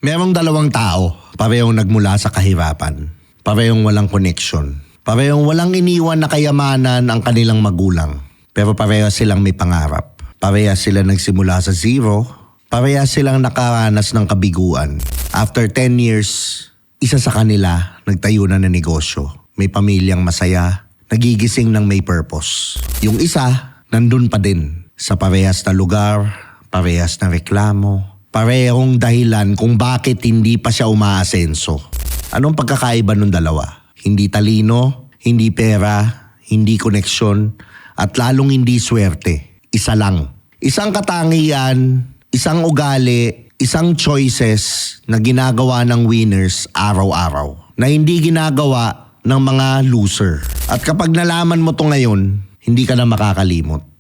Merong dalawang tao, parehong nagmula sa kahirapan, parehong walang connection, parehong walang iniwan na kayamanan ang kanilang magulang, pero parehas silang may pangarap. Parehas sila nagsimula sa zero, parehas silang nakaranas ng kabiguan. After 10 years, isa sa kanila nagtayo na ng negosyo. May pamilyang masaya, nagigising ng may purpose. Yung isa, nandun pa din sa parehas na lugar, parehas na reklamo, parehong dahilan kung bakit hindi pa siya umaasenso. Anong pagkakaiba ng dalawa? Hindi talino, hindi pera, hindi koneksyon, at lalong hindi swerte. Isa lang. Isang katangian, isang ugali, isang choices na ginagawa ng winners araw-araw. Na hindi ginagawa ng mga loser. At kapag nalaman mo to ngayon, hindi ka na makakalimot.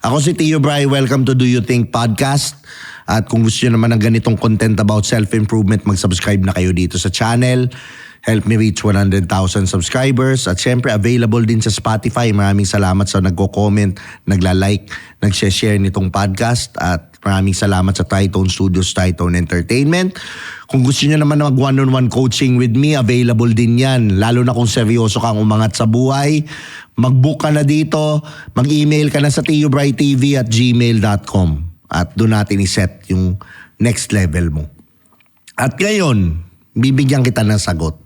Ako si Tio Bry, welcome to Do You Think Podcast. At kung gusto nyo naman ng ganitong content about self-improvement, mag-subscribe na kayo dito sa channel. Help me reach 100,000 subscribers. At syempre, available din sa Spotify. Maraming salamat sa nagko-comment, nagla-like, nag-share nitong podcast. At maraming salamat sa Tritone Studios, Tritone Entertainment. Kung gusto nyo naman mag one-on-one coaching with me, available din yan. Lalo na kung seryoso kang umangat sa buhay, mag-book ka na dito, mag-email ka na sa tiobrytv@gmail.com at doon natin iset yung next level mo. At ngayon, bibigyan kita ng sagot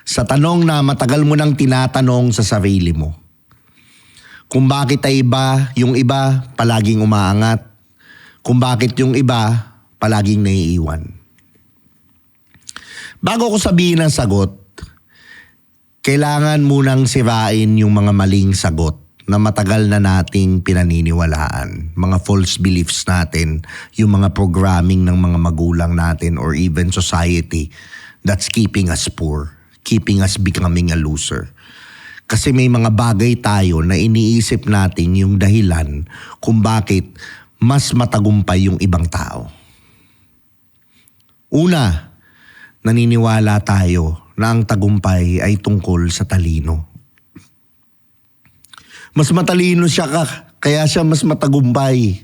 sa tanong na matagal mo nang tinatanong sa sarili mo. Kung bakit ay iba, yung iba palaging umaangat, kung bakit yung iba palaging naiiwan. Bago ko sabihin ang sagot, kailangan munang sirain yung mga maling sagot na matagal na nating pinaniniwalaan. Mga false beliefs natin, yung mga programming ng mga magulang natin or even society that's keeping us poor, keeping us becoming a loser. Kasi may mga bagay tayo na iniisip natin yung dahilan kung bakit mas matagumpay yung ibang tao. Una, naniniwala tayo na ang tagumpay ay tungkol sa talino. Mas matalino siya kaya siya mas matagumpay.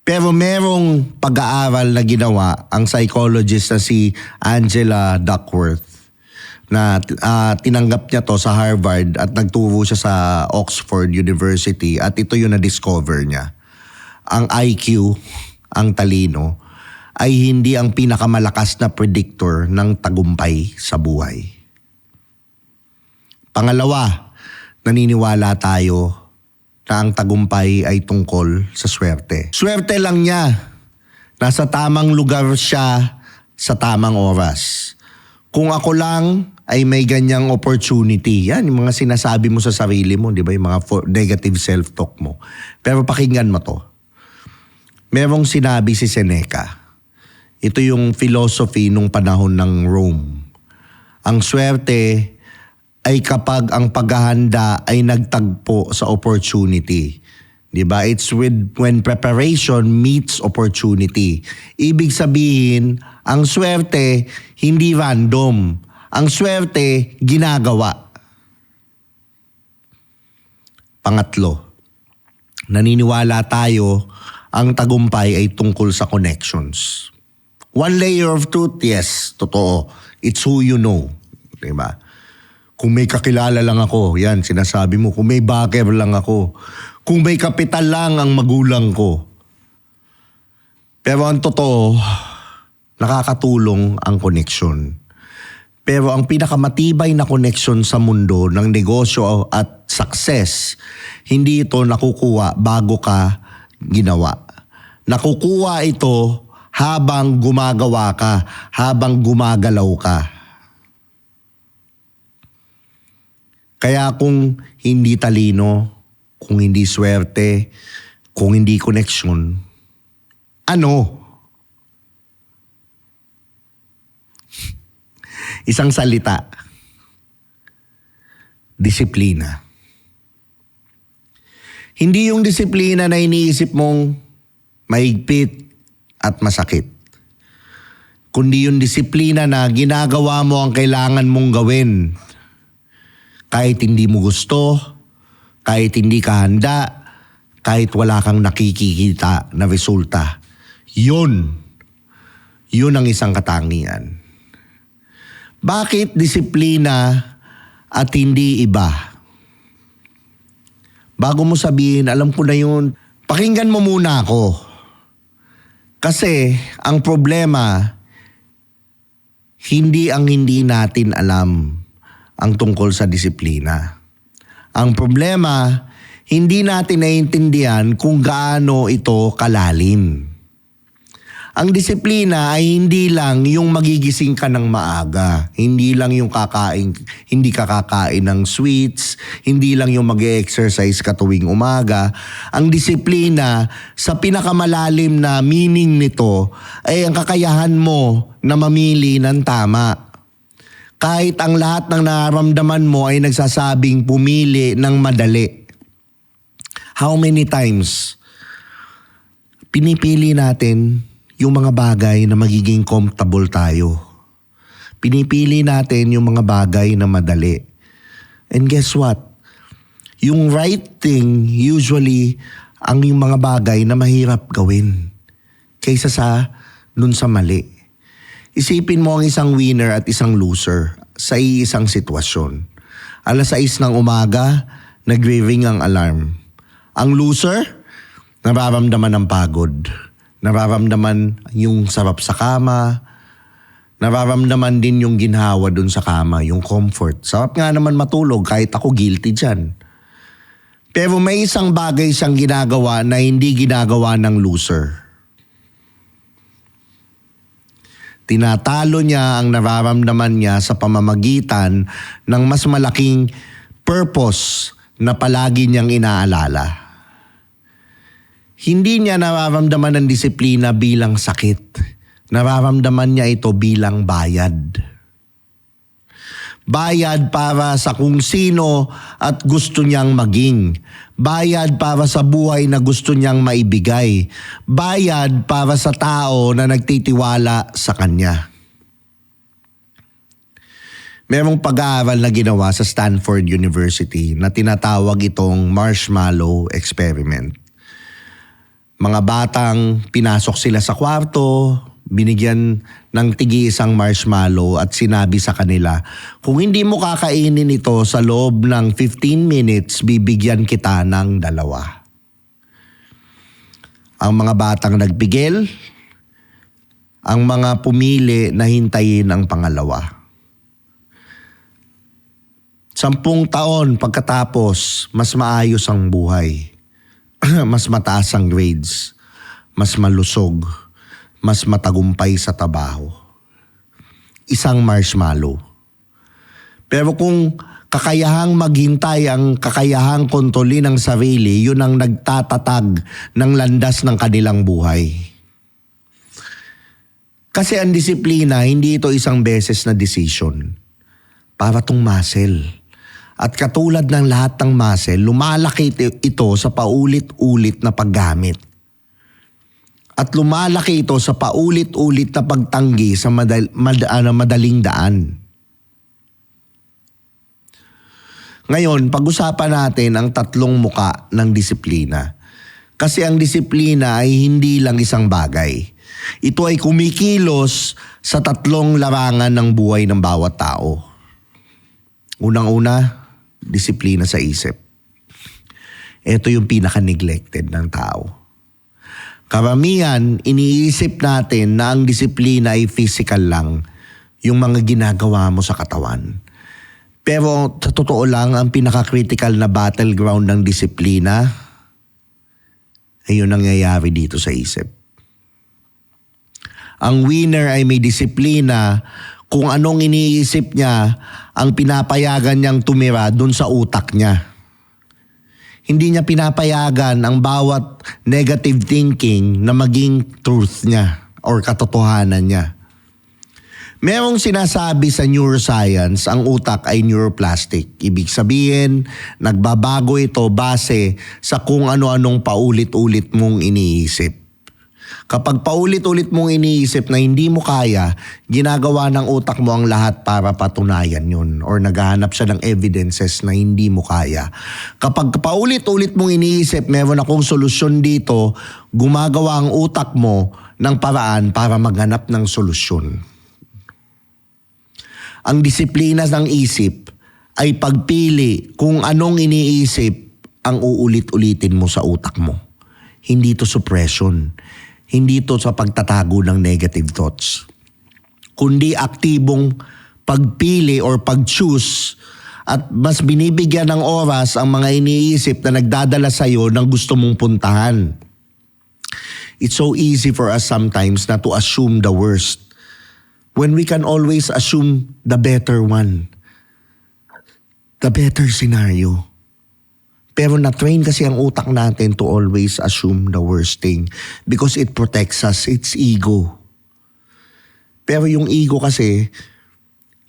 Pero merong pag-aaral na ginawa ang psychologist na si Angela Duckworth na tinanggap niya to sa Harvard at nagturo siya sa Oxford University at ito yung na-discover niya. Ang IQ, ang talino, ay hindi ang pinakamalakas na predictor ng tagumpay sa buhay. Pangalawa, naniniwala tayo na ang tagumpay ay tungkol sa swerte. Swerte lang niya. Nasa tamang lugar siya sa tamang oras. Kung ako lang ay may ganyang opportunity. Yan, yung mga sinasabi mo sa sarili mo, di ba? Yung mga negative self-talk mo. Pero pakinggan mo to. Merong sinabi si Seneca. Ito yung philosophy nung panahon ng Rome. Ang swerte ay kapag ang paghahanda ay nagtagpo sa opportunity. Diba? It's when preparation meets opportunity. Ibig sabihin, ang swerte hindi random. Ang swerte ginagawa. Pangatlo, naniniwala tayo ang tagumpay ay tungkol sa connections. One layer of truth, yes, totoo. It's who you know. Diba? Kung may kakilala lang ako, yan, sinasabi mo. Kung may backer lang ako. Kung may kapital lang ang magulang ko. Pero ang totoo, nakakatulong ang connection. Pero ang pinakamatibay na connection sa mundo ng negosyo at success, hindi ito nakukuha bago ka ginawa. Nakukuha ito habang gumagawa ka, habang gumagalaw ka. Kaya kung hindi talino, kung hindi swerte, kung hindi connection, ano? Isang salita. Disiplina. Hindi yung disiplina na iniisip mong mahigpit at masakit. Kundi yung disiplina na ginagawa mo ang kailangan mong gawin Kahit hindi mo gusto, kahit hindi ka handa, kahit wala kang nakikita na resulta. Yun ang isang katangian. Bakit disiplina at hindi iba? Bago mo sabihin, alam ko na yun, pakinggan mo muna ako. Kasi ang problema, hindi natin alam ang tungkol sa disiplina. Ang problema, hindi natin naiintindihan kung gaano ito kalalim. Ang disiplina ay hindi lang yung magigising ka ng maaga. Hindi lang yung hindi ka kakain ng sweets. Hindi lang yung mag-exercise ka tuwing umaga. Ang disiplina, sa pinakamalalim na meaning nito, ay ang kakayahan mo na mamili ng tama. Kahit ang lahat ng nararamdaman mo ay nagsasabing pumili ng madali. How many times pinipili natin yung mga bagay na magiging comfortable tayo? Pinipili natin yung mga bagay na madali. And guess what? Yung right thing, usually, ang yung mga bagay na mahirap gawin kaysa sa nun sa mali. Isipin mo ang isang winner at isang loser sa isang sitwasyon. 6:00 ng umaga, nagre-ring ang alarm. Ang loser, nararamdaman ng pagod. Nararamdaman yung sarap sa kama. Nararamdaman din yung ginhawa dun sa kama, yung comfort. Sarap nga naman matulog, kahit ako guilty dyan. Pero may isang bagay siyang ginagawa na hindi ginagawa ng loser. Tinatalo niya ang nararamdaman niya sa pamamagitan ng mas malaking purpose na palagi niyang inaalala. Hindi niya nararamdaman ng disiplina bilang sakit. Nararamdaman niya ito bilang bayad. Bayad para sa kung sino at gusto niyang maging. Bayad para sa buhay na gusto niyang maibigay. Bayad para sa tao na nagtitiwala sa kanya. Merong pag-aaral na ginawa sa Stanford University na tinatawag itong marshmallow experiment. Mga batang pinasok sila sa kwarto, binigyan ng tigi-isang marshmallow at sinabi sa kanila, kung hindi mo kakainin ito sa loob ng 15 minutes, bibigyan kita ng 2. Ang mga batang nagpigil, ang mga pumili na hintayin ang pangalawa. 10 taon pagkatapos, mas maayos ang buhay. Mas mataas ang grades, mas malusog, mas matagumpay sa trabaho. Isang marshmallow. Pero kung kakayahang maghintay, ang kakayahang kontrolin ang sarili, yun ang nagtatatag ng landas ng kanilang buhay. Kasi ang disiplina, hindi ito isang beses na decision. Para tong muscle. At katulad ng lahat ng muscle, lumalaki ito sa paulit-ulit na paggamit. At lumalaki ito sa paulit-ulit na pagtanggi sa madaling daan. Ngayon, pag-usapan natin ang 3 muka ng disiplina. Kasi ang disiplina ay hindi lang isang bagay. Ito ay kumikilos sa 3 larangan ng buhay ng bawat tao. Unang-una, disiplina sa isip. Ito yung pinaka-neglected ng tao. Karamihan, iniisip natin na ang disiplina ay physical lang, yung mga ginagawa mo sa katawan. Pero sa totoo lang, ang pinaka-critical na battleground ng disiplina ay yung nangyayari dito sa isip. Ang winner ay may disiplina kung anong iniisip niya ang pinapayagan niyang tumira dun sa utak niya. Hindi niya pinapayagan ang bawat negative thinking na maging truth niya or katotohanan niya. Merong sinasabi sa neuroscience, ang utak ay neuroplastic. Ibig sabihin, nagbabago ito base sa kung ano-anong paulit-ulit mong iniisip. Kapag paulit-ulit mong iniisip na hindi mo kaya, ginagawa ng utak mo ang lahat para patunayan yun or naghahanap siya ng evidences na hindi mo kaya. Kapag paulit-ulit mong iniisip, meron akong solusyon dito, gumagawa ang utak mo ng paraan para maghanap ng solusyon. Ang disiplina ng isip ay pagpili kung anong iniisip ang uulit-ulitin mo sa utak mo. Hindi to suppression. Hindi to sa pagtatago ng negative thoughts. Kundi aktibong pagpili or pag-choose at mas binibigyan ng oras ang mga iniisip na nagdadala sa iyo ng gusto mong puntahan. It's so easy for us sometimes na to assume the worst when we can always assume the better one. The better scenario. Pero na-train kasi ang utak natin to always assume the worst thing because it protects us. It's ego. Pero yung ego kasi,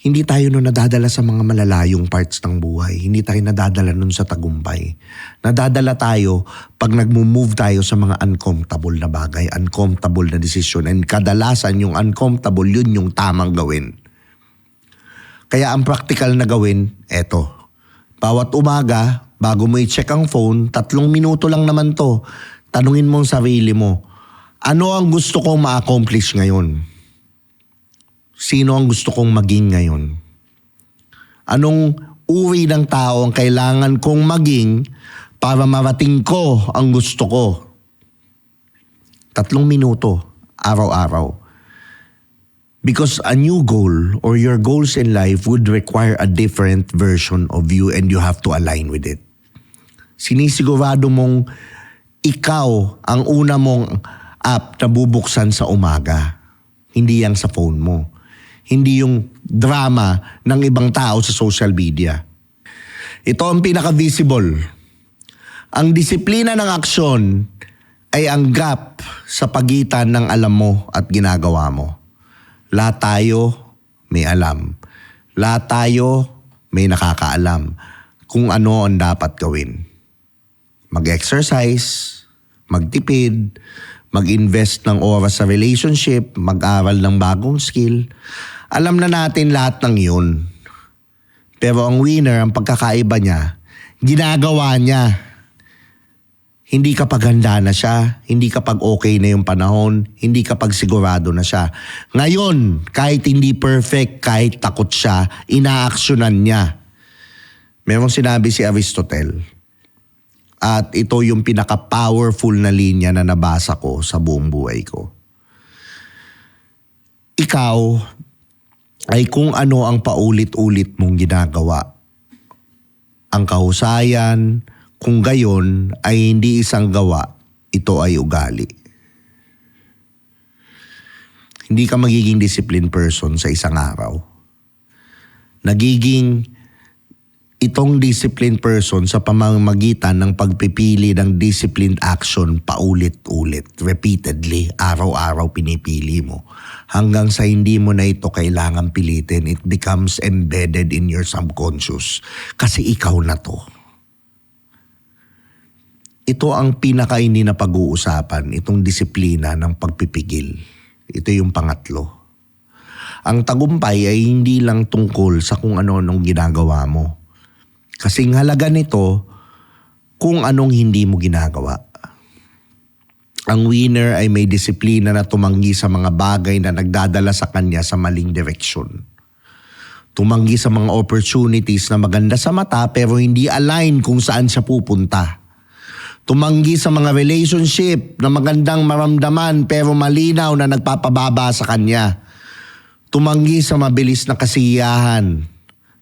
hindi tayo nun nadadala sa mga malalayong parts ng buhay. Hindi tayo nadadala nun sa tagumpay. Nadadala tayo pag nag-move tayo sa mga uncomfortable na bagay, uncomfortable na decision. And kadalasan yung uncomfortable, yun yung tamang gawin. Kaya ang practical na gawin, eto. Bawat umaga, bago mo i-check ang phone, 3 minuto lang naman to. Tanungin mo ang sarili mo, ano ang gusto kong ma-accomplish ngayon? Sino ang gusto kong maging ngayon? Anong uri ng tao ang kailangan kong maging para marating ko ang gusto ko? 3 minuto, araw-araw. Because a new goal or your goals in life would require a different version of you and you have to align with it. Sinisigurado mong ikaw ang una mong app na bubuksan sa umaga. Hindi yang sa phone mo. Hindi yung drama ng ibang tao sa social media. Ito ang pinaka-visible. Ang disiplina ng aksyon ay ang gap sa pagitan ng alam mo at ginagawa mo. Lahat tayo may alam. Lahat tayo may nakakaalam kung ano ang dapat gawin. Mag-exercise, magtipid, mag-invest ng oras sa relationship, mag-aral ng bagong skill. Alam na natin lahat ng yun. Pero ang winner, ang pagkakaiba niya, ginagawa niya. Hindi kapag handa na siya, hindi kapag okay na yung panahon, hindi kapag sigurado na siya. Ngayon, kahit hindi perfect, kahit takot siya, inaaksyonan niya. Merong sinabi si Aristotle. At ito yung pinaka-powerful na linya na nabasa ko sa buong buhay ko. Ikaw ay kung ano ang paulit-ulit mong ginagawa. Ang kahusayan, kung gayon ay hindi isang gawa, ito ay ugali. Hindi ka magiging disciplined person sa isang araw. Nagiging itong disciplined person sa pamamagitan ng pagpipili ng disciplined action paulit-ulit, repeatedly, araw-araw pinipili mo. Hanggang sa hindi mo na ito kailangan pilitin, it becomes embedded in your subconscious. Kasi ikaw na to. Ito ang pinaka hindi na pag-uusapan, itong disiplina ng pagpipigil. Ito yung pangatlo. Ang tagumpay ay hindi lang tungkol sa kung ano-anong ginagawa mo. Kasing halaga nito kung anong hindi mo ginagawa. Ang winner ay may disiplina na tumanggi sa mga bagay na nagdadala sa kanya sa maling direksyon. Tumanggi sa mga opportunities na maganda sa mata pero hindi align kung saan siya pupunta. Tumanggi sa mga relationship na magandang maramdaman pero malinaw na nagpapababa sa kanya. Tumanggi sa mabilis na kasiyahan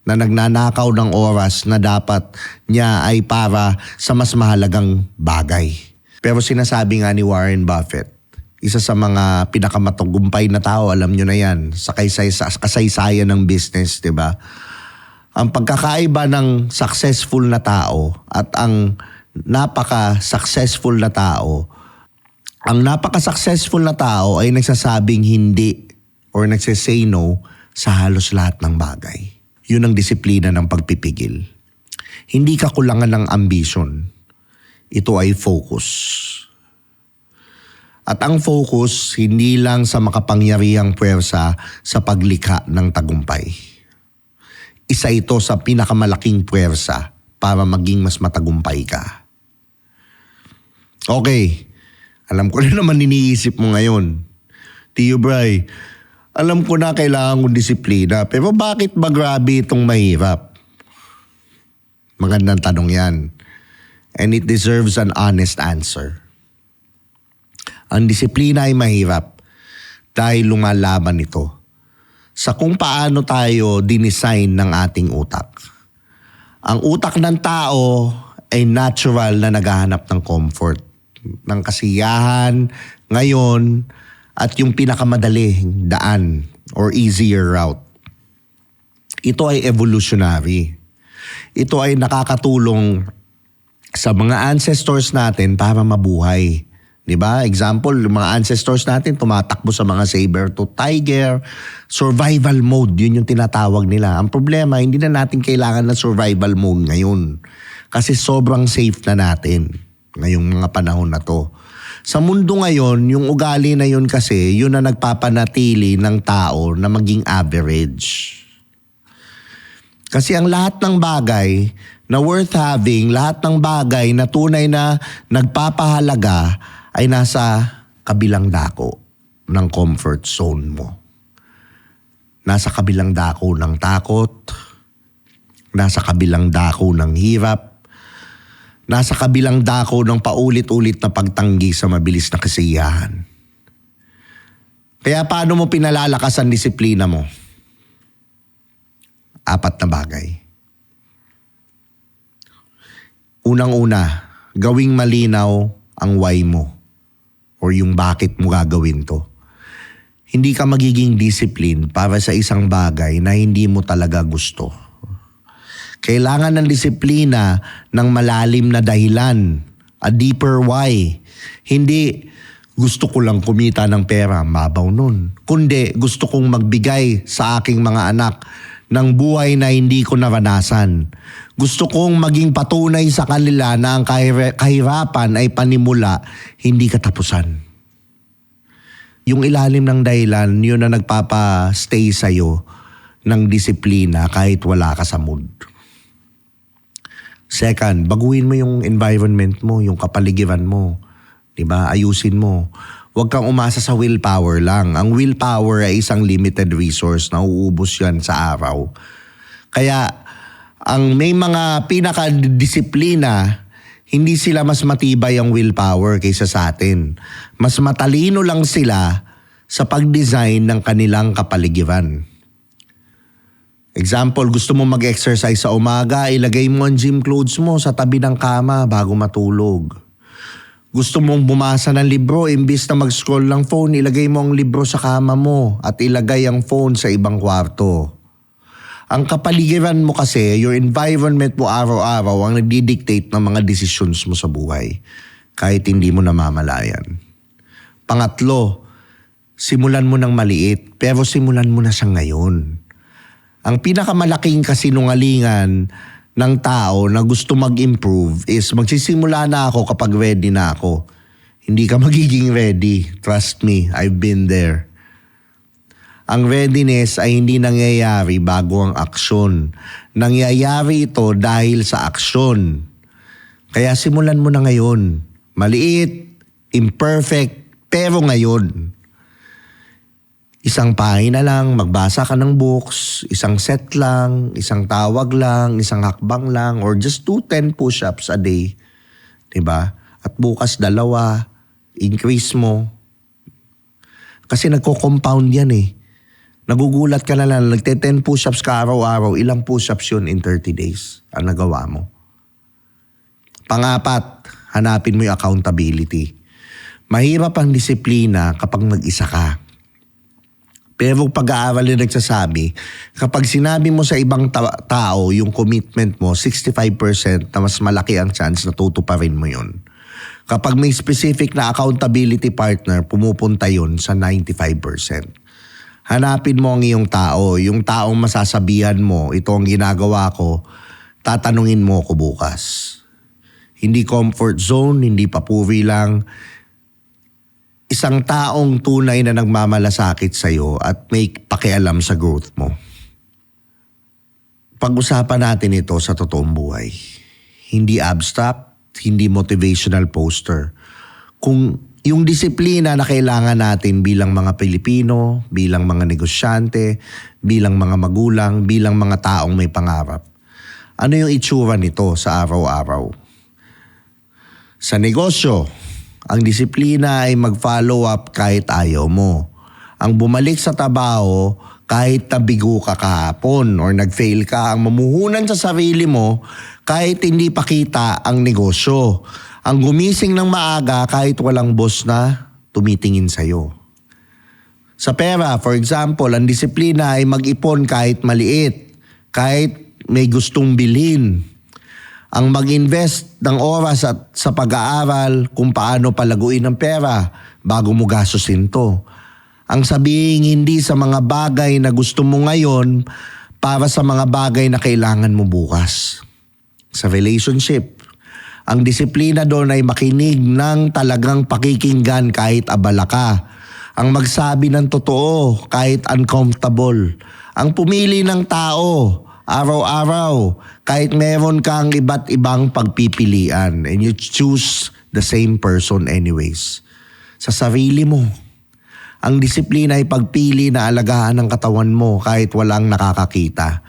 na nagnanakaw ng oras na dapat niya ay para sa mas mahalagang bagay. Pero sinasabi nga ni Warren Buffett, isa sa mga pinakamatagumpay na tao, alam nyo na yan, sa kasaysayan ng business, di ba? Ang pagkakaiba ng successful na tao at ang napaka-successful na tao, ang napaka-successful na tao ay nagsasabing hindi or nagsasay no sa halos lahat ng bagay. Yun ang disiplina ng pagpipigil. Hindi ka kulangan ng ambition. Ito ay focus. At ang focus, hindi lang sa makapangyarihang puwersa sa paglikha ng tagumpay. Isa ito sa pinakamalaking puwersa para maging mas matagumpay ka. Okay, alam ko na naman iniisip mo ngayon. Tio Bray, alam ko na kailangan kong disiplina, pero bakit ba grabe itong mahirap? Magandang tanong yan. And it deserves an honest answer. Ang disiplina ay mahirap dahil lumalaban ito sa kung paano tayo dinesign ng ating utak. Ang utak ng tao ay natural na naghahanap ng comfort, ng kasiyahan ngayon at yung pinakamadaling daan or easier route. Ito ay evolutionary. Ito ay nakakatulong sa mga ancestors natin para mabuhay. Diba? Example, yung mga ancestors natin tumatakbo sa mga saber-tooth tiger, survival mode, yun yung tinatawag nila. Ang problema, hindi na natin kailangan ng survival mode ngayon. Kasi sobrang safe na natin ngayong mga panahon na to. Sa mundo ngayon, yung ugali na yun kasi, yun na nagpapanatili ng tao na maging average. Kasi ang lahat ng bagay na worth having, lahat ng bagay na tunay na nagpapahalaga ay nasa kabilang dako ng comfort zone mo. Nasa kabilang dako ng takot, nasa kabilang dako ng hirap, nasa kabilang dako ng paulit-ulit na pagtanggi sa mabilis na kasiyahan. Kaya paano mo pinalalakas ang disiplina mo? 4 na bagay. Unang-una, gawing malinaw ang why mo or yung bakit mo gagawin to. Hindi ka magiging discipline para sa isang bagay na hindi mo talaga gusto. Kailangan ng disiplina ng malalim na dahilan, a deeper why. Hindi gusto ko lang kumita ng pera, mabaw nun. Kundi gusto kong magbigay sa aking mga anak ng buhay na hindi ko naranasan. Gusto kong maging patunay sa kanila na ang kahirapan ay panimula, hindi katapusan. Yung ilalim ng dahilan, yun na nagpapa-stay sa'yo ng disiplina kahit wala ka sa mood. Second, baguhin mo yung environment mo, yung kapaligiran mo. Diba? Ayusin mo. Huwag kang umasa sa willpower lang. Ang willpower ay isang limited resource na uubos yan sa araw. Kaya ang may mga pinakadisiplina, hindi sila mas matibay ang willpower kaysa sa atin. Mas matalino lang sila sa pag-design ng kanilang kapaligiran. Example, gusto mo mag-exercise sa umaga, ilagay mo ang gym clothes mo sa tabi ng kama bago matulog. Gusto mong bumasa ng libro, imbis na mag-scroll ng phone, ilagay mo ang libro sa kama mo at ilagay ang phone sa ibang kwarto. Ang kapaligiran mo kasi, your environment mo araw-araw ang nagdi-dictate ng mga decisions mo sa buhay, kahit hindi mo namamalayan. Pangatlo, simulan mo ng maliit, pero simulan mo na siya ngayon. Ang pinakamalaking kasinungalingan ng tao na gusto mag-improve is magsisimula na ako kapag ready na ako. Hindi ka magiging ready. Trust me, I've been there. Ang readiness ay hindi nangyayari bago ang aksyon. Nangyayari ito dahil sa aksyon. Kaya simulan mo na ngayon. Maliit, imperfect, pero ngayon. Isang pahina lang, magbasa ka ng books, isang set lang, isang tawag lang, isang hakbang lang, or just do 10 push-ups a day. Diba? At bukas 2, increase mo. Kasi nagko-compound yan eh. Nagugulat ka na lang, nagte-10 push-ups ka araw-araw, ilang push-ups yun in 30 days ang nagawa mo. Pangapat, hanapin mo yung accountability. Mahirap ang disiplina kapag mag-isa ka. Pero pag-aaral na nagsasabi, kapag sinabi mo sa ibang tao yung commitment mo, 65% na mas malaki ang chance na tutuparin mo yun. Kapag may specific na accountability partner, pumupunta yun sa 95%. Hanapin mo ang iyong tao, yung taong masasabihan mo, ito ang ginagawa ko, tatanungin mo ko bukas. Hindi comfort zone, hindi papuri lang. isang taong tunay na nagmamalasakit sa'yo at may pakialam sa growth mo. Pag-usapan natin ito sa totoong buhay. Hindi abstract, hindi motivational poster. Kung yung disiplina na kailangan natin bilang mga Pilipino, bilang mga negosyante, bilang mga magulang, bilang mga taong may pangarap. Ano yung itsura nito sa araw-araw? Sa negosyo, ang disiplina ay mag-follow up kahit ayaw mo. Ang bumalik sa trabaho kahit nabigo ka kahapon or nag-fail ka, ang mamuhunan sa sarili mo kahit hindi pa kita ang negosyo. Ang gumising ng maaga kahit walang boss na tumitingin sa'yo. Sa pera, for example, ang disiplina ay mag-ipon kahit maliit, kahit may gustong bilhin. Ang mag-invest ng oras at sa pag-aaral kung paano palaguin ang pera bago mo gastusin to. Ang sabihin hindi sa mga bagay na gusto mo ngayon para sa mga bagay na kailangan mo bukas. Sa relationship, ang disiplina doon ay makinig ng talagang pakikinggan kahit abala ka. Ang magsabi ng totoo kahit uncomfortable. Ang pumili ng tao araw-araw kahit meron kang iba't ibang pagpipilian and you choose the same person anyways. Sa sarili mo, ang disiplina ay pagpili na alagaan ang katawan mo kahit walang nakakakita.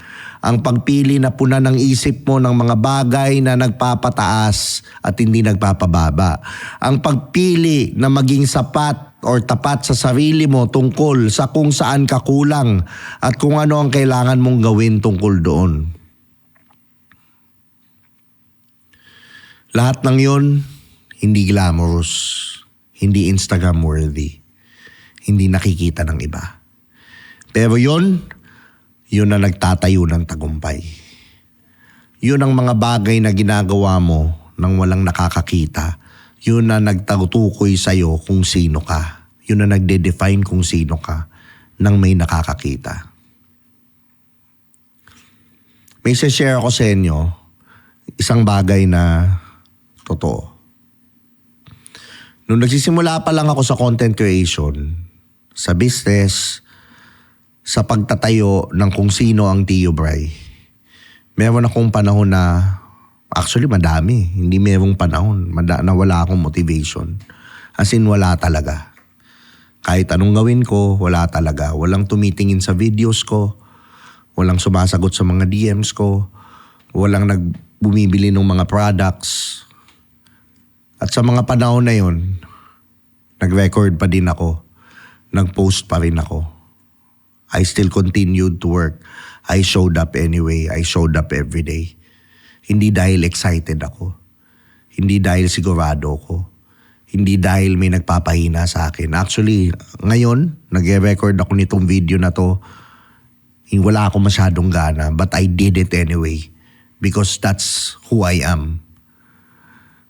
Ang pagpili na puna ng isip mo ng mga bagay na nagpapataas at hindi nagpapababa. Ang pagpili na maging sapat or tapat sa sarili mo tungkol sa kung saan ka kulang at kung ano ang kailangan mong gawin tungkol doon. Lahat ng yon, hindi glamorous, hindi Instagram worthy, hindi nakikita ng iba. Pero yun na nagtatayo ng tagumpay. Yun ang mga bagay na ginagawa mo nang walang nakakakita. Yun na nagtutukoy sa'yo kung sino ka. Yun na nagde-define kung sino ka nang may nakakakita. May share ako sa inyo isang bagay na totoo. Nung nagsisimula pa lang ako sa content creation, sa business, sa pagtatayo ng kung sino ang Tio Bray, meron akong panahon na, actually madami, hindi merong panahon na wala akong motivation. As in wala talaga. Kahit anong gawin ko, wala talaga. Walang tumitingin sa videos ko, walang sumasagot sa mga DMs ko, walang bumibili ng mga products. At sa mga panahon na yun, nag-record pa din ako, nag-post pa rin ako. I still continued to work. I showed up anyway. I showed up every day. Hindi dahil excited ako. Hindi dahil sigurado ko. Hindi dahil may nagpapahina sa akin. Actually, ngayon, nag-record ako nitong video na to. Wala akong masyadong gana, but I did it anyway. Because that's who I am.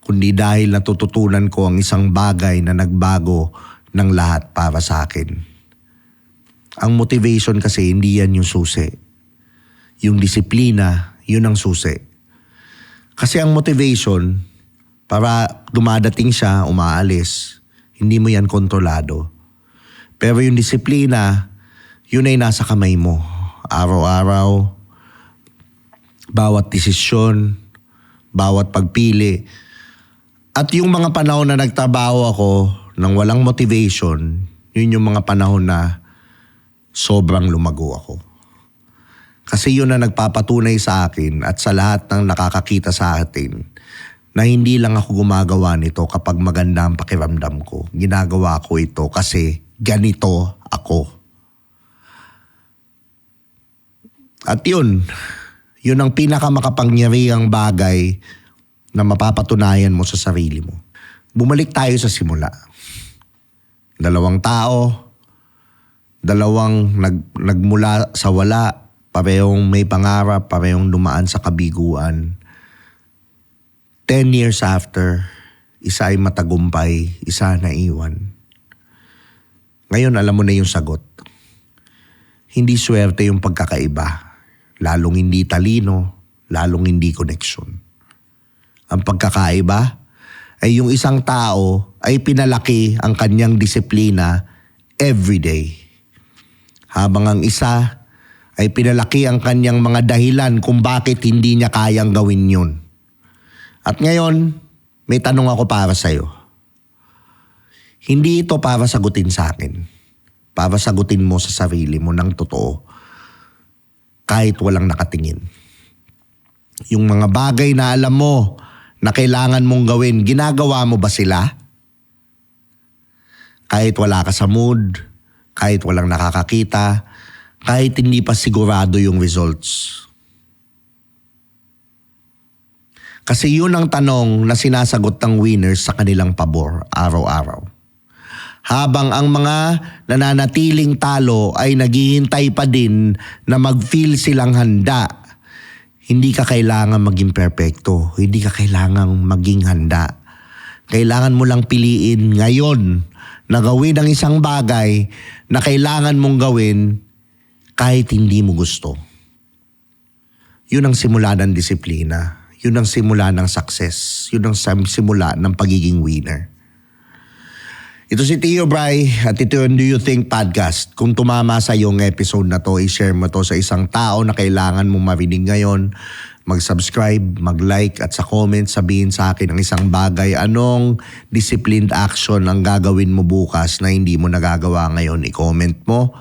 Kundi dahil natututunan ko ang isang bagay na nagbago ng lahat para sa akin. Ang motivation kasi hindi yan yung susi. Yung disiplina, yun ang susi. Kasi ang motivation, para dumadating siya, umaalis, hindi mo yan kontrolado. Pero yung disiplina, yun ay nasa kamay mo. Araw-araw, bawat desisyon, bawat pagpili. At yung mga panahon na nagtrabaho ako nang walang motivation, yun yung mga panahon na sobrang lumago ako. Kasi yun na nagpapatunay sa akin at sa lahat ng nakakakita sa atin na hindi lang ako gumagawa nito kapag maganda ang pakiramdam ko. Ginagawa ko ito kasi ganito ako. At yun ang pinakamakapangyarihang bagay na mapapatunayan mo sa sarili mo. Bumalik tayo sa simula. Dalawang tao, nagmula sa wala, parehong may pangarap, parehong dumaan sa kabiguan. 10 years after, isa ay matagumpay, isa naiwan. Ngayon alam mo na yung sagot. Hindi swerte yung pagkakaiba. Lalong hindi talino, lalong hindi connection. Ang pagkakaiba ay yung isang tao ay pinalaki ang kanyang disiplina everyday. Habang ang isa ay pinalaki ang kanyang mga dahilan kung bakit hindi niya kayang gawin yun. At ngayon, may tanong ako para sa'yo. Hindi ito para sagutin sa akin. Para sagutin mo sa sarili mo ng totoo. Kahit walang nakatingin. Yung mga bagay na alam mo na kailangan mong gawin, ginagawa mo ba sila? Kahit wala ka sa mood, kahit walang nakakakita, kahit hindi pa sigurado yung results. Kasi yun ang tanong na sinasagot ng winners sa kanilang pabor araw-araw. Habang ang mga nananatiling talo ay naghihintay pa din na mag-feel silang handa. Hindi ka kailangan maging perpekto. Hindi ka kailangang maging handa. Kailangan mo lang piliin ngayon na gawin ang isang bagay na kailangan mong gawin kahit hindi mo gusto. Yun ang simula ng disiplina. Yun ang simula ng success. Yun ang simula ng pagiging winner. Ito si Tio Bry at ito yung Do You Think Podcast. Kung tumama sa yung episode na to, i-share mo to sa isang tao na kailangan mong marinig ngayon. Mag-subscribe, mag-like at sa comment sabihin sa akin ang isang bagay. Anong disciplined action ang gagawin mo bukas na hindi mo nagagawa ngayon? I-comment mo.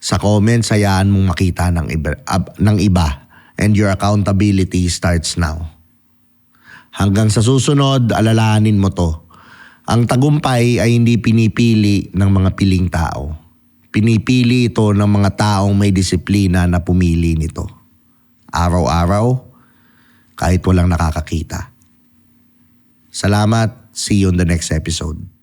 Sa comment, sayaan mong makita ng iba. And your accountability starts now. Hanggang sa susunod, alalahanin mo to. Ang tagumpay ay hindi pinipili ng mga piling tao. Pinipili ito ng mga taong may disiplina na pumili nito. Araw-araw, kahit walang nakakakita. Salamat. See you on the next episode.